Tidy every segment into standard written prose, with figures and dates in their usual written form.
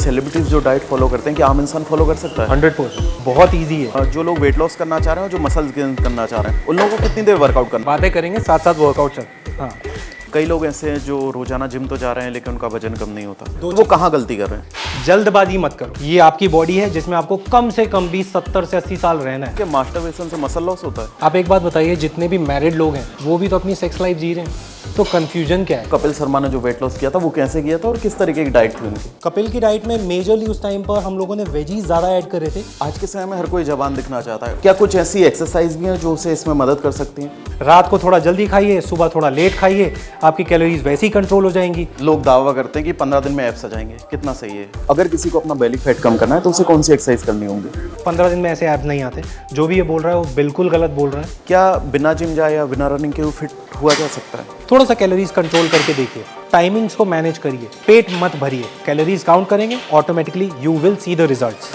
Celebrities जो diet follow करते हैं, क्या आम इंसान फॉलो कर सकता है? 100% बहुत इजी है। जो लोग वेट लॉस करना चाह रहे हैं और जो मसल्स गेन करना चाह रहे हैं, उन लोगों को कितनी देर वर्कआउट करना? बातें करेंगे साथ साथ वर्कआउट चल। हाँ, कई लोग ऐसे हैं जो रोजाना जिम तो जा रहे हैं लेकिन उनका वजन कम नहीं होता, तो वो कहाँ गलती कर रहे हैं? जल्दबाजी मत करो। ये आपकी बॉडी है जिसमें आपको कम से कम भी 70 से 80 साल रहना है। क्या मास्टरबेशन से मसल लॉस होता है? आप एक बात बताइए, जितने भी मैरिड लोग हैं वो भी तो अपनी सेक्स लाइफ जी रहे हैं, तो कंफ्यूजन क्या है? कपिल शर्मा ने जो वेट लॉस किया था वो कैसे किया था और किस तरीके की डाइट थी उनकी? कपिल की डाइट में मेजरली उस टाइम पर हम लोगों ने वेजीज ज़्यादा ऐड कर रहे थे। आज के समय में हर कोई जवान दिखना चाहता है, क्या कुछ ऐसी एक्सरसाइज भी हैं जो उसे इसमें मदद कर सकती हैं? रात को थोड़ा जल्दी खाइए, सुबह थोड़ा लेट खाइए, आपकी कैलोरीज वैसे ही कंट्रोल हो जाएंगी। लोग दावा करते हैं कि 15 दिन में एब्स आ जाएंगे, कितना सही है? अगर किसी को अपना बेली फैट कम करना है तो उसे कौन सी एक्सरसाइज करनी होगी? 15 दिन में ऐसे एब्स नहीं आते। जो भी ये बोल रहा है वो बिल्कुल गलत बोल रहा है। क्या बिना जिम जाए या बिना रनिंग के वो फिट हुआ जा सकता है? थोड़ा सा कैलोरीज कंट्रोल करके देखिए, टाइमिंग्स को मैनेज करिए, पेट मत भरिए, कैलोरीज काउंट करेंगे, automatically you will see the results.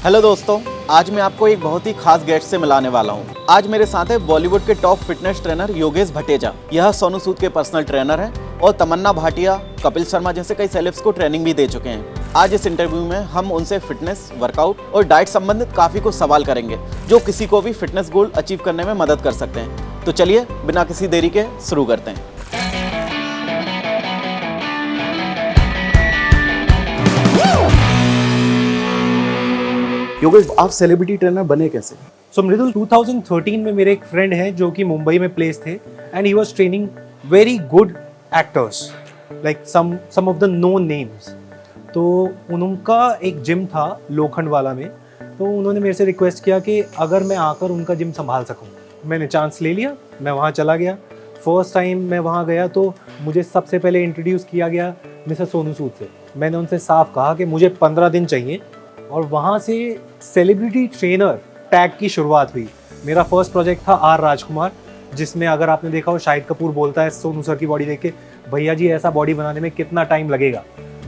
Hello दोस्तों, आज मैं आपको एक बहुत ही खास गेस्ट से मिलाने वाला हूँ। आज मेरे साथ है बॉलीवुड के top fitness trainer Yogesh Bhateja. यह सोनू सूद के पर्सनल ट्रेनर हैं और तमन्ना भाटिया, कपिल शर्मा जैसे कई सेलेब्स को ट्रेनिंग भी दे चुके हैं। आज इस इंटरव्यू में हम उनसे फिटनेस, वर्कआउट और डाइट संबंधित काफ़ी कुछ सवाल करेंगे जो किसी को भी फिटनेस गोल अचीव करने में मदद कर सकते हैं। तो चलिए बिना किसी देरी के शुरू करते हैं। योगेश, आप सेलिब्रिटी ट्रेनर बने कैसे? सो मृदुल, 2013 में मेरे एक फ्रेंड हैं जो कि मुंबई में प्लेस थे and he was training very good actors like some of the known names. तो उनका एक जिम था लोखंड वाला में, तो उन्होंने मेरे से रिक्वेस्ट किया कि अगर मैं आकर उनका जिम संभाल सकूं। मैंने चांस ले लिया, मैं वहाँ चला गया। फर्स्ट टाइम मैं वहाँ गया तो मुझे सबसे पहले इंट्रोड्यूस किया गया मिस्टर सोनू सूद से। मैंने उनसे साफ कहा कि मुझे 15 दिन चाहिए और वहाँ से सेलिब्रिटी ट्रेनर टैग की शुरुआत हुई। मेरा फर्स्ट प्रोजेक्ट था आर राजकुमार, जिसमें अगर आपने देखा हो शाहिद कपूर बोलता है सोनू सर की बॉडी देख के, भैया जी ऐसा बॉडी बनाने में कितना टाइम लगेगा।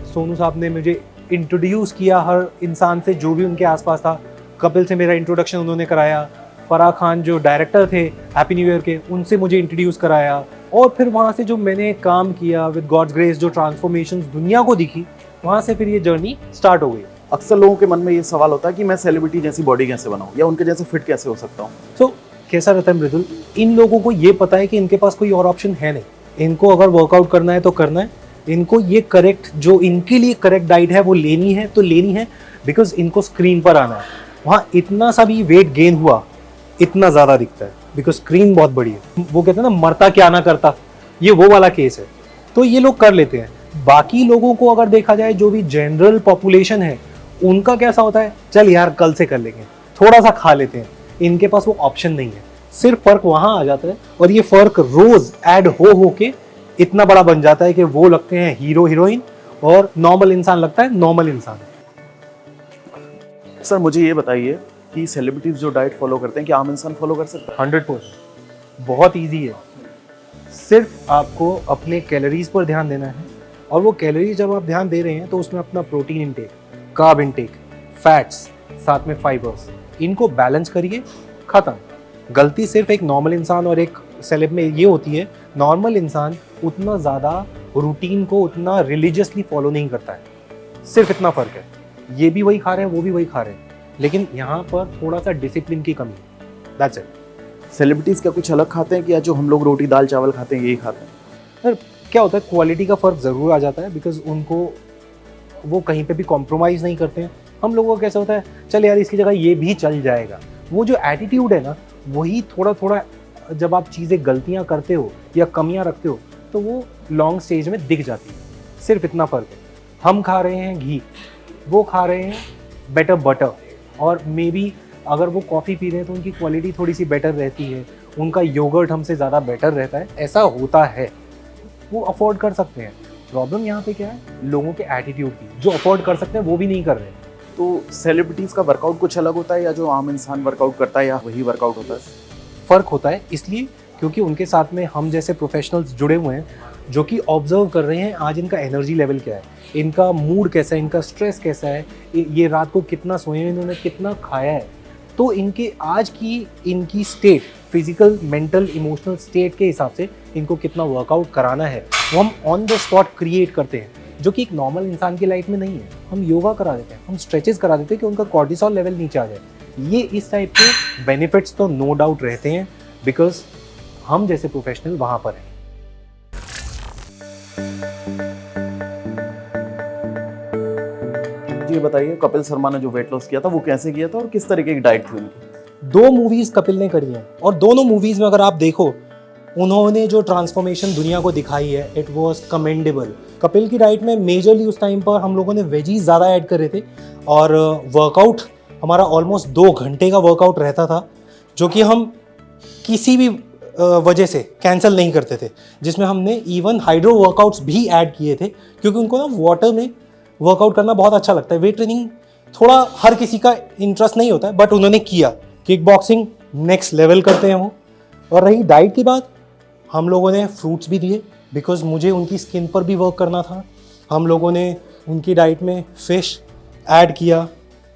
सोनू साहब ने मुझे इंट्रोड्यूस किया हर इंसान से जो भी उनके आसपास था। कपिल से मेरा इंट्रोडक्शन उन्होंने कराया। फराह खान जो डायरेक्टर थे हैप्पी न्यू ईयर के, उनसे मुझे इंट्रोड्यूस कराया। और फिर वहाँ से जो मैंने काम किया विद गॉड्स ग्रेस, जो ट्रांसफॉर्मेशन दुनिया को दिखी, वहाँ से फिर ये जर्नी स्टार्ट हो गई। अक्सर लोगों के मन में ये सवाल होता है कि मैं सेलिब्रिटी जैसी बॉडी कैसे बनाऊं या उनके जैसे फिट कैसे हो सकता हूं? तो कैसा रहता है मृदुल, इन लोगों को ये पता है कि इनके पास कोई और ऑप्शन है नहीं। इनको अगर वर्कआउट करना है तो करना है, इनको ये करेक्ट, जो इनके लिए करेक्ट डाइट है वो लेनी है तो लेनी है, बिकॉज इनको स्क्रीन पर आना है। वहाँ इतना सा भी वेट गेन हुआ इतना ज़्यादा दिखता है बिकॉज स्क्रीन बहुत बड़ी है। वो कहते हैं ना, मरता क्या ना करता, ये वो वाला केस है। तो ये लोग कर लेते हैं। बाकी लोगों को अगर देखा जाए, जो भी जनरल पॉपुलेशन है, उनका कैसा होता है, चल यार कल से कर लेंगे, थोड़ा सा खा लेते हैं। इनके पास वो ऑप्शन नहीं है। सिर्फ फर्क वहां आ जाता है और ये फर्क रोज ऐड हो के इतना बड़ा बन जाता है कि वो लगते हैं हीरो हीरोइन और नॉर्मल इंसान लगता है नॉर्मल इंसान। सर मुझे ये बताइए कि सेलिब्रिटीज जो डाइट फॉलो करते हैं, क्या आम इंसान फॉलो कर सकता है? 100% बहुत ईजी है। सिर्फ आपको अपने कैलोरीज पर ध्यान देना है और वो कैलोरीज जब आप ध्यान दे रहे हैं तो उसमें अपना protein intake, carb intake, fats, साथ में फाइबर्स, इनको बैलेंस करिए, खत्म। गलती सिर्फ एक नॉर्मल इंसान और एक सेलेब में ये होती है, नॉर्मल इंसान उतना ज़्यादा रूटीन को उतना रिलीजियसली फॉलो नहीं करता है। सिर्फ इतना फ़र्क है। ये भी वही खा रहे हैं, वो भी वही खा रहे हैं, लेकिन यहाँ पर थोड़ा सा डिसिप्लिन की कमी, दैट्स इट। सेलिब्रिटीज क्या कुछ अलग खाते हैं कि या जो हम लोग रोटी दाल चावल खाते हैं यही खाते हैं? सर क्या होता है, क्वालिटी का फ़र्क ज़रूर आ जाता है, बिकॉज उनको वो कहीं पे भी कॉम्प्रोमाइज़ नहीं करते हैं। हम लोगों को कैसा होता है, चल यार इसकी जगह ये भी चल जाएगा। वो जो एटीट्यूड है ना, वही थोड़ा थोड़ा जब आप चीज़ें गलतियाँ करते हो या कमियाँ रखते हो तो वो लॉन्ग स्टेज में दिख जाती है। सिर्फ इतना फ़र्क है। हम खा रहे हैं घी, वो खा रहे हैं बेटर बटर, और मे बी अगर वो कॉफ़ी पी रहे हैं तो उनकी क्वालिटी थोड़ी सी बेटर रहती है, उनका योगर्ट हमसे ज़्यादा बेटर रहता है। ऐसा होता है, वो अफोर्ड कर सकते हैं। प्रॉब्लम यहाँ पे क्या है, लोगों के एटीट्यूड की। जो अफोर्ड कर सकते हैं वो भी नहीं कर रहे। तो सेलिब्रिटीज का वर्कआउट कुछ अलग होता है या जो आम इंसान वर्कआउट करता है या वही वर्कआउट होता है? फ़र्क होता है इसलिए क्योंकि उनके साथ में हम जैसे प्रोफेशनल्स जुड़े हुए हैं जो कि ऑब्जर्व कर रहे हैं आज इनका एनर्जी लेवल क्या है, इनका मूड कैसा है, इनका स्ट्रेस कैसा है, ये रात को कितना सोए हैं, इन्होंने कितना खाया है। तो इनके आज की इनकी state, physical, mental, emotional state के हिसाब से इनको कितना वर्कआउट कराना है वो हम ऑन द स्पॉट क्रिएट करते हैं, जो कि एक नॉर्मल इंसान की लाइफ में नहीं है। हम योगा करा देते हैं, हम स्ट्रेचेस करा देते हैं कि उनका कॉर्टिसोल लेवल नीचे आ जाए। ये इस टाइप के बेनिफिट्स तो नो डाउट रहते हैं, बिकॉज हम जैसे प्रोफेशनल वहाँ पर हैं। जी बताइए, कपिल शर्मा ने जो वेट लॉस किया था वो कैसे किया था और किस तरीके की डाइट थी उनकी? 2 मूवीज कपिल ने करी हैं और दोनों मूवीज में अगर आप देखो, उन्होंने जो ट्रांसफॉर्मेशन दुनिया को दिखाई है, इट वाज कमेंडेबल। कपिल की डाइट में मेजरली उस टाइम पर हम लोगों ने वेजीज ज़्यादा ऐड कर रहे थे और वर्कआउट हमारा ऑलमोस्ट 2 घंटे का वर्कआउट रहता था, जो कि हम किसी भी वजह से कैंसिल नहीं करते थे, जिसमें हमने इवन हाइड्रो वर्कआउट्स भी ऐड किए थे, क्योंकि उनको ना वाटर में वर्कआउट करना बहुत अच्छा लगता है। वेट ट्रेनिंग थोड़ा हर किसी का इंटरेस्ट नहीं होता है, बट उन्होंने किया। किक बॉक्सिंग नेक्स्ट लेवल करते हैं वो। और रही डाइट की बात, हम लोगों ने फ्रूट्स भी दिए, बिकॉज मुझे उनकी स्किन पर भी वर्क करना था। हम लोगों ने उनकी डाइट में फ़िश ऐड किया,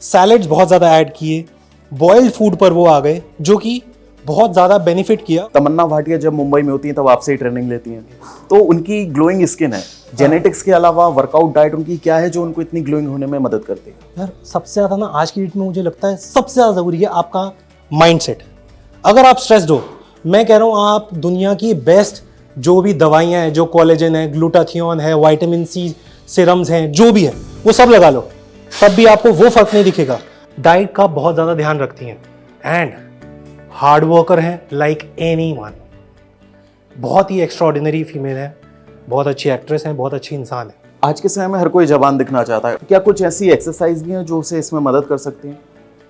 सैलड्स बहुत ज़्यादा ऐड किए, बॉइल्ड फूड पर वो आ गए, जो कि बहुत ज़्यादा बेनिफिट किया। तमन्ना भाटिया जब मुंबई में होती हैं तब आपसे ही ट्रेनिंग लेती हैं, तो उनकी ग्लोइंग स्किन है, जेनेटिक्स के अलावा वर्कआउट डाइट उनकी क्या है जो उनको इतनी ग्लोइंग होने में मदद करती है? यार सबसे ज़्यादा ना आज की डेट में मुझे लगता है सबसे ज़्यादा ज़रूरी है आपका माइंडसेट। अगर आप स्ट्रेस्ड हो, मैं कह रहा हूँ आप दुनिया की बेस्ट जो भी दवाइयाँ हैं, जो कोलेजन है, ग्लूटाथियोन है, विटामिन सी सिरम्स हैं, जो भी है वो सब लगा लो, तब भी आपको वो फर्क नहीं दिखेगा। डाइट का बहुत ज़्यादा ध्यान रखती हैं एंड हार्ड वर्कर हैं लाइक एनीवन। बहुत ही एक्स्ट्राऑर्डिनरी फीमेल है, बहुत अच्छी एक्ट्रेस हैं, बहुत अच्छी इंसान है। आज के समय में हर कोई जवान दिखना चाहता है, क्या कुछ ऐसी एक्सरसाइज भी हैं जो उसे इसमें मदद कर सकती हैं?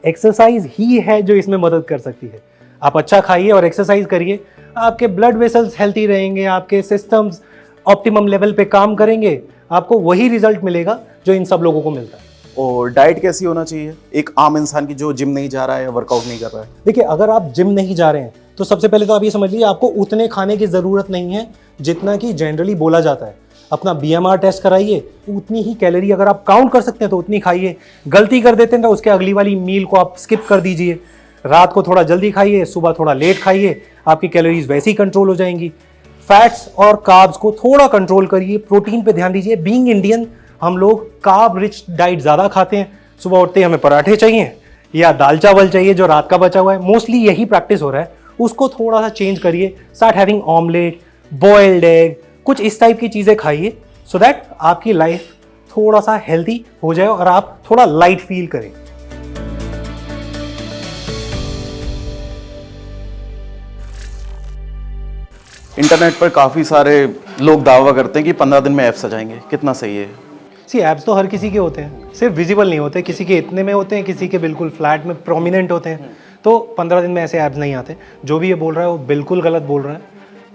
एक्सरसाइज ही है जो इसमें मदद कर सकती है। आप अच्छा खाइए और एक्सरसाइज करिए, आपके ब्लड वेसल्स हेल्थी रहेंगे, आपके सिस्टम्स ऑप्टिमम लेवल पे काम करेंगे, आपको वही रिजल्ट मिलेगा जो इन सब लोगों को मिलता है। और डाइट कैसी होना चाहिए एक आम इंसान की जो जिम नहीं जा रहा है या वर्कआउट नहीं कर रहा है? देखिए, अगर आप जिम नहीं जा रहे हैं तो सबसे पहले तो आप ये समझ लीजिए आपको उतने खाने की ज़रूरत नहीं है जितना कि जनरली बोला जाता है। अपना BMR टेस्ट कराइए, उतनी ही कैलोरी अगर आप काउंट कर सकते हैं तो उतनी खाइए। गलती कर देते हैं तो उसके अगली वाली मील को आप स्किप कर दीजिए। रात को थोड़ा जल्दी खाइए, सुबह थोड़ा लेट खाइए, आपकी कैलोरीज वैसे ही कंट्रोल हो जाएंगी। फैट्स और कार्ब्स को थोड़ा कंट्रोल करिए, प्रोटीन पे ध्यान दीजिए। बीइंग इंडियन, हम लोग कार्ब रिच डाइट ज़्यादा खाते हैं। सुबह उठते ही हमें पराठे चाहिए या दाल चावल चाहिए जो रात का बचा हुआ है, मोस्टली यही प्रैक्टिस हो रहा है। उसको थोड़ा सा चेंज करिए, start having omelette, boiled egg, कुछ इस टाइप की चीज़ें खाइए, सो दैट आपकी लाइफ थोड़ा सा हेल्दी हो जाए और आप थोड़ा लाइट फील करें। इंटरनेट पर काफ़ी सारे लोग दावा करते हैं कि 15 दिन में एब्स आ जाएंगे, कितना सही है? एब्स तो हर किसी के होते हैं, सिर्फ विजिबल नहीं होते। किसी के इतने में होते हैं, किसी के बिल्कुल फ्लैट में प्रोमिनेंट होते हैं। तो 15 दिन में ऐसे एब्स नहीं आते। जो भी ये बोल रहा है वो बिल्कुल गलत बोल रहा है।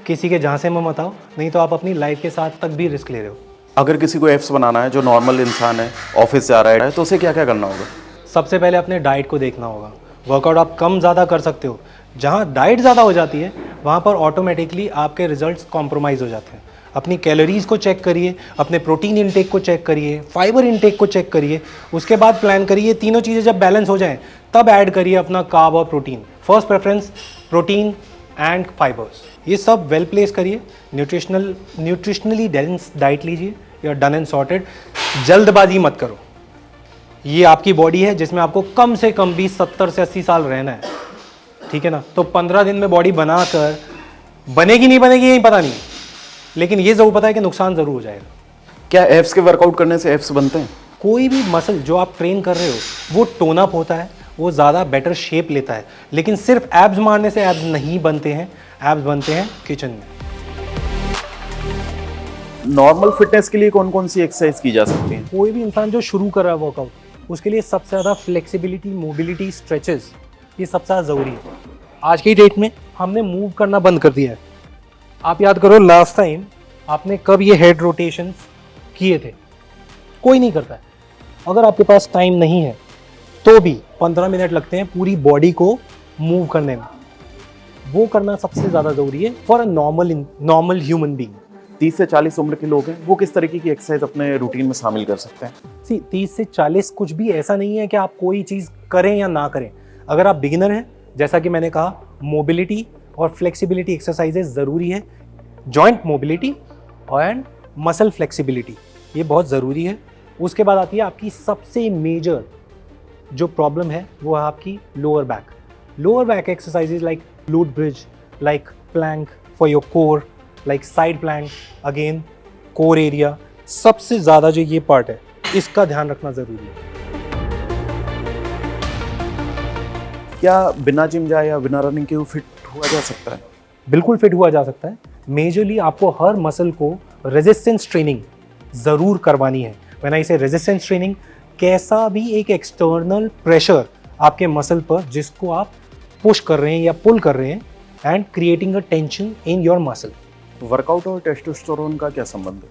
किसी के जहाँ से में मत आओ, नहीं तो आप अपनी लाइफ के साथ तक भी रिस्क ले रहे हो। अगर किसी को एब्स बनाना है जो नॉर्मल इंसान है, ऑफिस जा रहा है, तो उसे क्या क्या करना होगा? सबसे पहले अपने डाइट को देखना होगा। वर्कआउट आप कम ज़्यादा कर सकते हो, जहाँ डाइट ज़्यादा हो जाती है वहाँ पर ऑटोमेटिकली आपके रिजल्ट्स कॉम्प्रोमाइज़ हो जाते हैं। अपनी कैलोरीज़ को चेक करिए, अपने प्रोटीन इंटेक को चेक करिए, फाइबर इंटेक को चेक करिए, उसके बाद प्लान करिए। तीनों चीज़ें जब बैलेंस हो जाएं तब ऐड करिए अपना कार्ब और protein. First preference protein and fibres, ये सब वेल प्लेस करिए। न्यूट्रिशनली डेंस डाइट लीजिए, you are done and sorted. जल्दबाजी मत करो। ये आपकी बॉडी है जिसमें आपको कम से कम भी 70 से 80 साल रहना है, ठीक है ना। तो 15 दिन में बॉडी बनाकर बनेगी नहीं बनेगी यही पता नहीं, लेकिन ये ज़रूर पता है कि नुकसान ज़रूर हो जाएगा। क्या एब्स के वर्कआउट करने से एब्स बनते हैं? कोई भी मसल जो आप ट्रेन कर रहे हो वो टोन अप होता है, वो ज़्यादा बेटर शेप लेता है, लेकिन सिर्फ एब्स मारने से एब्स नहीं बनते हैं। एब्स बनते हैं किचन में। नॉर्मल फिटनेस के लिए कौन कौन सी एक्सरसाइज की जा सकती है? कोई भी इंसान जो शुरू कर रहा है वर्कआउट, उसके लिए सबसे ज़्यादा फ्लेक्सिबिलिटी, मोबिलिटी, स्ट्रेचेस, ये सबसे ज़्यादा ज़रूरी है। आज की डेट में हमने मूव करना बंद कर दिया है। आप याद करो लास्ट टाइम आपने कब ये हेड रोटेशंस किए थे? कोई नहीं करता है। अगर आपके पास टाइम नहीं है तो भी 15 मिनट लगते हैं पूरी बॉडी को मूव करने में। वो करना सबसे ज़्यादा ज़रूरी है for a normal human being. 30 से 40 उम्र के लोग हैं, वो किस तरीके की एक्सरसाइज अपने रूटीन में शामिल कर सकते हैं? 30 से 40 कुछ भी ऐसा नहीं है कि आप कोई चीज़ करें या ना करें। अगर आप बिगिनर हैं, जैसा कि मैंने कहा, मोबिलिटी और फ्लेक्सिबिलिटी एक्सरसाइजेज ज़रूरी है। Joint mobility and muscle flexibility ये बहुत ज़रूरी है। उसके बाद आती है आपकी सबसे मेजर जो प्रॉब्लम है, वो है आपकी lower back. Lower back exercises like glute bridge, like plank for your core, like side plank, again core area, सबसे ज़्यादा जो ये पार्ट है इसका ध्यान रखना ज़रूरी है। क्या बिना जिम जाए या बिना रनिंग के फिट हुआ जा सकता है? बिल्कुल फिट हुआ जा सकता है। मेजरली आपको हर मसल को रेजिस्टेंस ट्रेनिंग ज़रूर करवानी है। व्हेन आई से रेजिस्टेंस ट्रेनिंग, कैसा भी एक एक्सटर्नल प्रेशर आपके मसल पर जिसको आप पुश कर रहे हैं या पुल कर रहे हैं and creating a tension in your muscle. Workout और टेस्टोस्टेरोन का क्या संबंध है?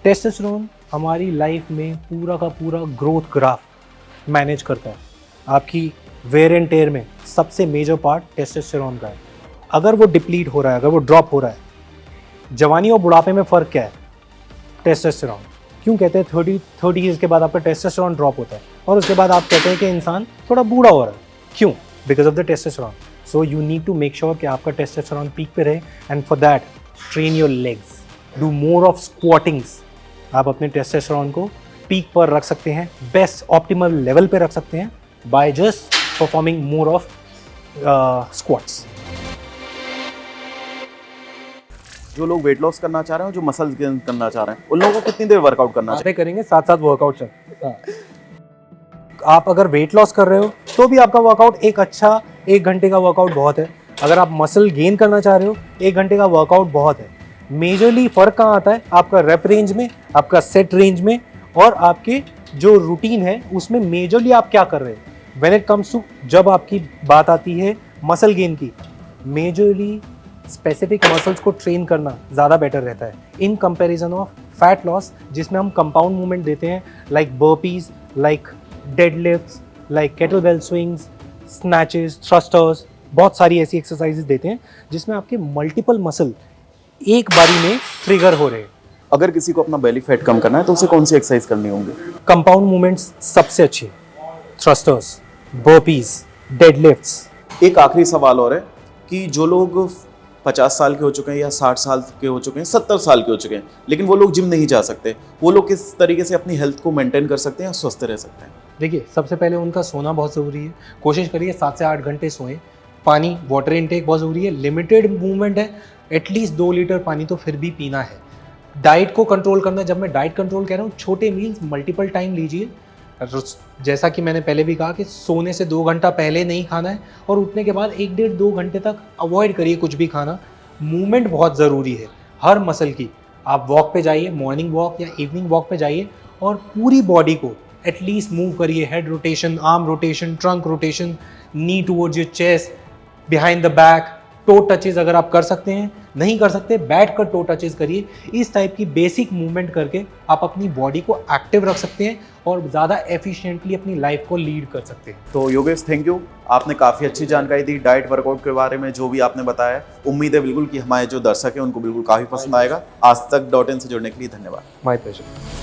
टेस्टोस्टेरोन हमारी लाइफ में पूरा का पूरा ग्रोथ ग्राफ मैनेज करता है। आपकी वेयर एंड टेयर में सबसे मेजर पार्ट टेस्टोस्टेरोन का है। अगर वो डिप्लीट हो रहा है, अगर वो ड्रॉप हो रहा है, जवानी और बुढ़ापे में फ़र्क क्या है? टेस्टोस्टेरोन। क्यों कहते हैं 30 ईयर्स के बाद आपका टेस्टोस्टेरोन ड्रॉप होता है और उसके बाद आप कहते हैं कि इंसान थोड़ा बूढ़ा हो रहा है? क्यों? Because of the testosterone. So you need to make sure कि आपका टेस्टोस्टेरोन पीक पे रहे and for that train your legs, do more of squattings. आप अपने टेस्टोस्टेरोन को पीक पर रख सकते हैं, बेस्ट ऑप्टिमल लेवल पे रख सकते हैं by just performing more of squats. जो लोग वेट लॉस करना चाह रहे हैं, जो मसल्स गेन करना चाह रहे हैं, उन लोगों को कितनी देर वर्कआउट करना चाहिए? करेंगे साथ साथ वर्कआउट आप अगर वेट लॉस कर रहे हो तो भी आपका वर्कआउट एक अच्छा 1 घंटे का वर्कआउट बहुत है। अगर आप मसल गेन करना चाह रहे हो 1 घंटे का वर्कआउट बहुत है। मेजरली फ़र्क कहाँ आता है? आपका रेप रेंज में, आपका सेट रेंज में और आपके जो रूटीन है उसमें मेजरली आप क्या कर रहे हैं। व्हेन इट कम्स टू, जब आपकी बात आती है मसल गेन की, मेजरली स्पेसिफिक मसल्स को ट्रेन करना ज़्यादा बेटर रहता है in comparison of fat loss, जिसमें हम कंपाउंड मूवमेंट देते हैं like burpees, like deadlifts, like kettlebell swings, snatches, thrusters, बहुत सारी ऐसी एक्सरसाइजेज देते हैं जिसमें आपके मल्टीपल मसल एक बारी में ट्रिगर हो रहे हैं। अगर किसी को अपना बेली फैट कम करना है तो उसे कौन सी एक्सरसाइज करनी होंगी? कंपाउंड मूवमेंट्स सबसे अच्छे, थ्रस्टर्स, बर्पीज, डेडलिफ्ट्स। एक आखिरी सवाल और है कि जो लोग 50 साल के हो चुके हैं या 60 साल के हो चुके हैं, 70 साल के हो चुके हैं, लेकिन वो लोग जिम नहीं जा सकते, वो लोग किस तरीके से अपनी हेल्थ को मेंटेन कर सकते हैं या स्वस्थ रह सकते हैं? देखिए, सबसे पहले उनका सोना बहुत ज़रूरी है। कोशिश करिए 7 से 8 घंटे सोएं। पानी, वाटर इनटेक बहुत ज़रूरी है। लिमिटेड मूवमेंट है, एटलीस्ट 2 लीटर पानी तो फिर भी पीना है। डाइट को कंट्रोल करना, जब मैं डाइट कंट्रोल कह रहा हूँ, छोटे मील्स मल्टीपल टाइम लीजिए। जैसा कि मैंने पहले भी कहा कि सोने से 2 घंटा पहले नहीं खाना है और उठने के बाद 1 डेढ़ 2 घंटे तक अवॉइड करिए कुछ भी खाना। मूवमेंट बहुत ज़रूरी है हर मसल की। आप वॉक पे जाइए, मॉर्निंग वॉक या इवनिंग वॉक पे जाइए और पूरी बॉडी को एटलीस्ट मूव करिए। Head rotation, arm rotation, trunk rotation, knee towards your chest, behind the back, toe touches अगर आप कर सकते हैं। नहीं कर सकते, बैठ कर टो टचेज करिए। इस टाइप की बेसिक मूवमेंट करके आप अपनी बॉडी को एक्टिव रख सकते हैं और ज़्यादा एफिशिएंटली अपनी लाइफ को लीड कर सकते हैं। तो योगेश, थैंक यू। आपने काफ़ी अच्छी जानकारी दी डाइट वर्कआउट के बारे में, जो भी आपने बताया। उम्मीद है बिल्कुल कि हमारे जो दर्शक हैं उनको बिल्कुल काफ़ी पसंद आएगा। आज तक .in से जुड़ने के लिए धन्यवाद। My pleasure.